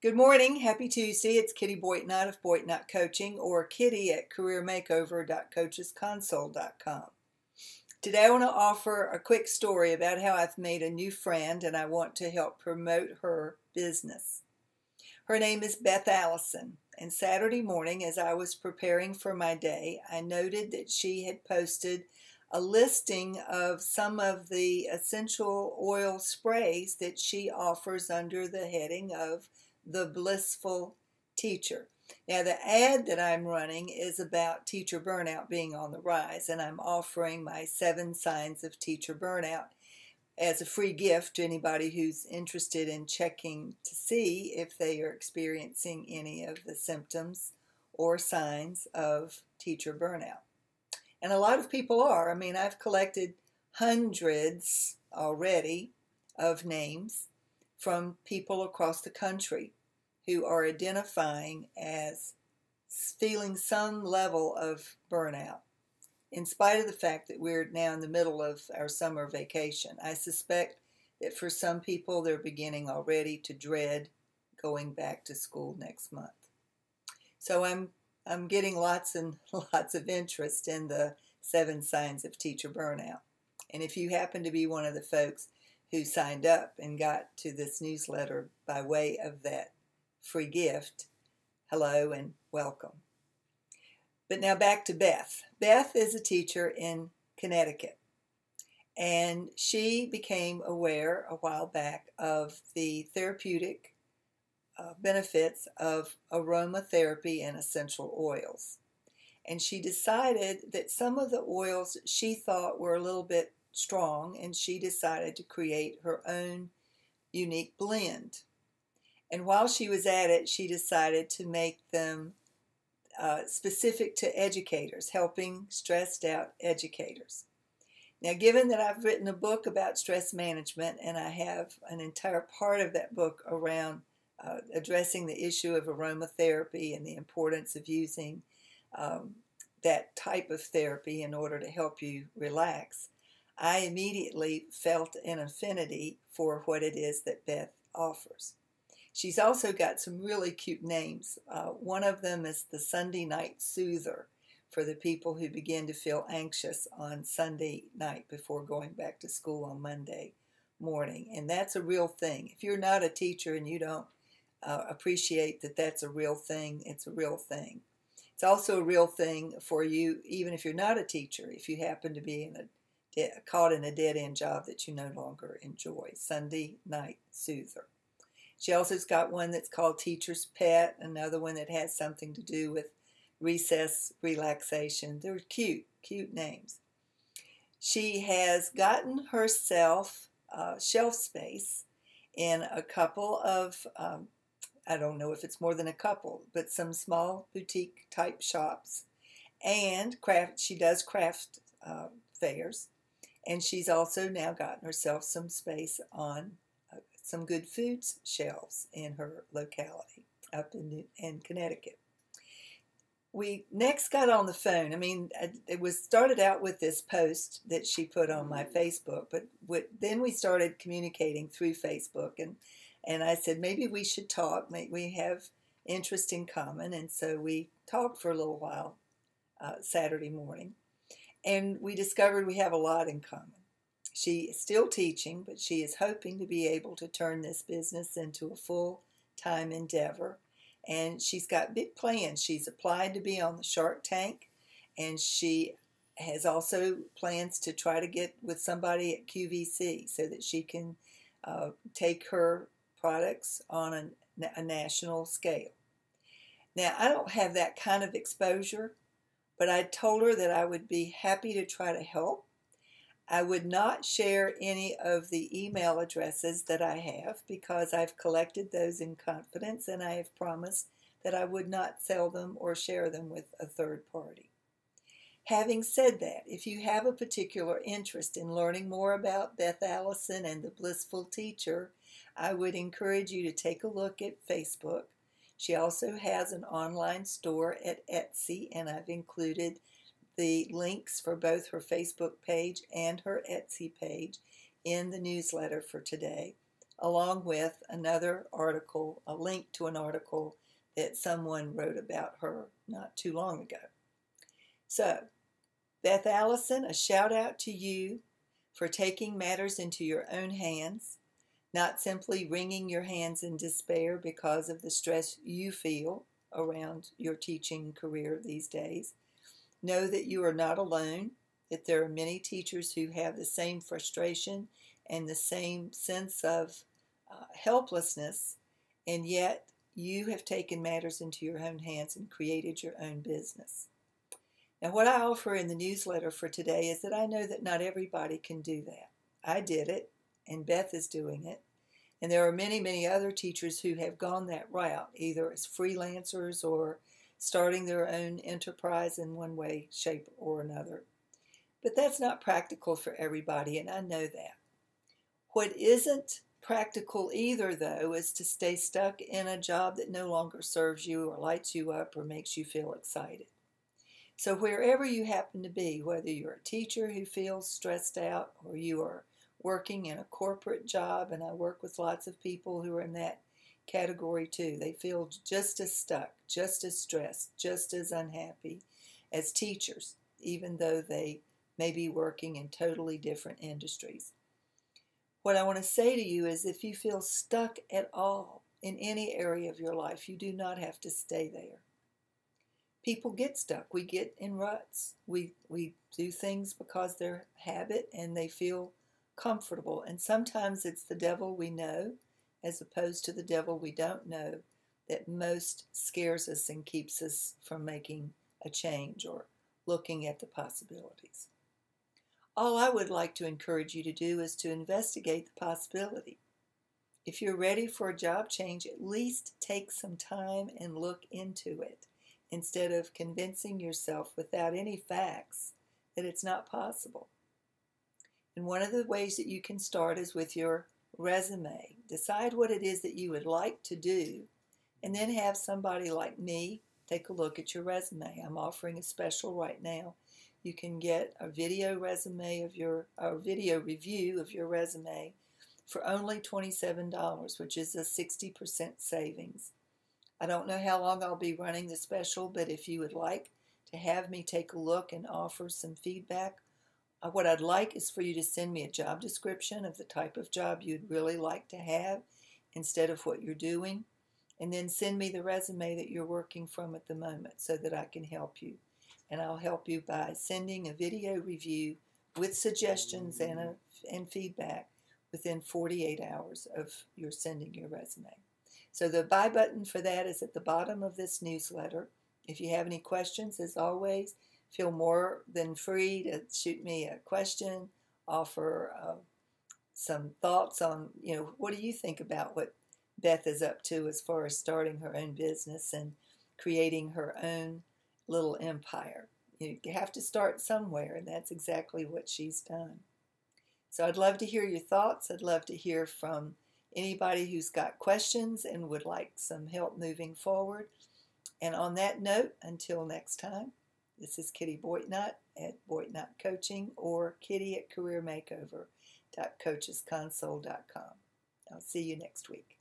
Good morning. Happy Tuesday. It's Kitty Boitnott of Boitnott Coaching, or Kitty at careermakeover.coachesconsole.com. Today I want to offer a quick story about how I've made a new friend and I want to help promote her business. Her name is Beth Allison, and Saturday morning as I was preparing for my day, I noted that she had posted a listing of some of the essential oil sprays that she offers under the heading of the Blissful Teacher. Now, the ad that I'm running is about teacher burnout being on the rise, and I'm offering my 7 signs of teacher burnout as a free gift to anybody who's interested in checking to see if they are experiencing any of the symptoms or signs of teacher burnout. And a lot of people are. I mean, I've collected hundreds already of names from people across the country who are identifying as feeling some level of burnout, in spite of the fact that we're now in the middle of our summer vacation. I suspect that for some people, they're beginning already to dread going back to school next month. So I'm getting lots and lots of interest in the 7 signs of teacher burnout. And if you happen to be one of the folks who signed up and got to this newsletter by way of that free gift, hello and welcome. But now back to Beth. Beth is a teacher in Connecticut, and she became aware a while back of the therapeutic benefits of aromatherapy and essential oils. And she decided that some of the oils she thought were a little bit strong, and she decided to create her own unique blend. And while she was at it, she decided to make them specific to educators, helping stressed out educators. Now, given that I've written a book about stress management, and I have an entire part of that book around addressing the issue of aromatherapy and the importance of using that type of therapy in order to help you relax, I immediately felt an affinity for what it is that Beth offers. She's also got some really cute names. One of them is the Sunday Night Soother, for the people who begin to feel anxious on Sunday night before going back to school on Monday morning. And that's a real thing. If you're not a teacher and you don't appreciate that that's a real thing, it's a real thing. It's also a real thing for you, even if you're not a teacher, if you happen to be caught in a dead-end job that you no longer enjoy. Sunday Night Soother. She also's got one that's called Teacher's Pet, another one that has something to do with recess relaxation. They're cute, cute names. She has gotten herself shelf space in a couple of, I don't know if it's more than a couple, but some small boutique type shops. And she does craft fairs. And she's also now gotten herself some space on some good foods shelves in her locality up in Connecticut. We next got on the phone. I mean, it was started out with this post that she put on my Facebook, but then we started communicating through Facebook, and I said maybe we should talk. We have interest in common, and so we talked for a little while Saturday morning, and we discovered we have a lot in common. She is still teaching, but she is hoping to be able to turn this business into a full-time endeavor. And she's got big plans. She's applied to be on the Shark Tank, and she has also plans to try to get with somebody at QVC so that she can take her products on a national scale. Now, I don't have that kind of exposure, but I told her that I would be happy to try to help. I would not share any of the email addresses that I have because I've collected those in confidence, and I have promised that I would not sell them or share them with a third party. Having said that, if you have a particular interest in learning more about Beth Allison and the Blissful Teacher, I would encourage you to take a look at Facebook. She also has an online store at Etsy, and I've included the links for both her Facebook page and her Etsy page in the newsletter for today. along with another article, a link to an article that someone wrote about her not too long ago. So, Beth Allison, a shout out to you for taking matters into your own hands, not simply wringing your hands in despair because of the stress you feel around your teaching career these days. Know that you are not alone, that there are many teachers who have the same frustration and the same sense of helplessness, and yet you have taken matters into your own hands and created your own business. Now, what I offer in the newsletter for today is that I know that not everybody can do that. I did it, and Beth is doing it. And there are many, many other teachers who have gone that route, either as freelancers or starting their own enterprise in one way, shape, or another. But that's not practical for everybody, and I know that. What isn't practical either, though, is to stay stuck in a job that no longer serves you or lights you up or makes you feel excited. So wherever you happen to be, whether you're a teacher who feels stressed out or you are working in a corporate job, and I work with lots of people who are in that category too. They feel just as stuck, just as stressed, just as unhappy as teachers, even though they may be working in totally different industries. What I want to say to you is if you feel stuck at all in any area of your life, you do not have to stay there. People get stuck. We get in ruts. We do things because they're habit and they feel comfortable. And sometimes it's the devil we know as opposed to the devil we don't know that most scares us and keeps us from making a change or looking at the possibilities. All I would like to encourage you to do is to investigate the possibility. If you're ready for a job change, at least take some time and look into it instead of convincing yourself without any facts that it's not possible. And one of the ways that you can start is with your resume. Decide what it is that you would like to do, and then have somebody like me take a look at your resume. I'm offering a special right now. You can get a video resume of a video review of your resume for only $27, which is a 60% savings. I don't know how long I'll be running the special, but if you would like to have me take a look and offer some feedback, what I'd like is for you to send me a job description of the type of job you'd really like to have instead of what you're doing, and then send me the resume that you're working from at the moment so that I can help you. And I'll help you by sending a video review with suggestions and feedback within 48 hours of your sending your resume. So the buy button for that is at the bottom of this newsletter. If you have any questions, as always, feel more than free to shoot me a question, offer some thoughts on, what do you think about what Beth is up to as far as starting her own business and creating her own little empire. You have to start somewhere, and that's exactly what she's done. So I'd love to hear your thoughts. I'd love to hear from anybody who's got questions and would like some help moving forward. And on that note, until next time, this is Kitty Boitnott at Boitnott Coaching or Kitty at careermakeover.coachesconsole.com. I'll see you next week.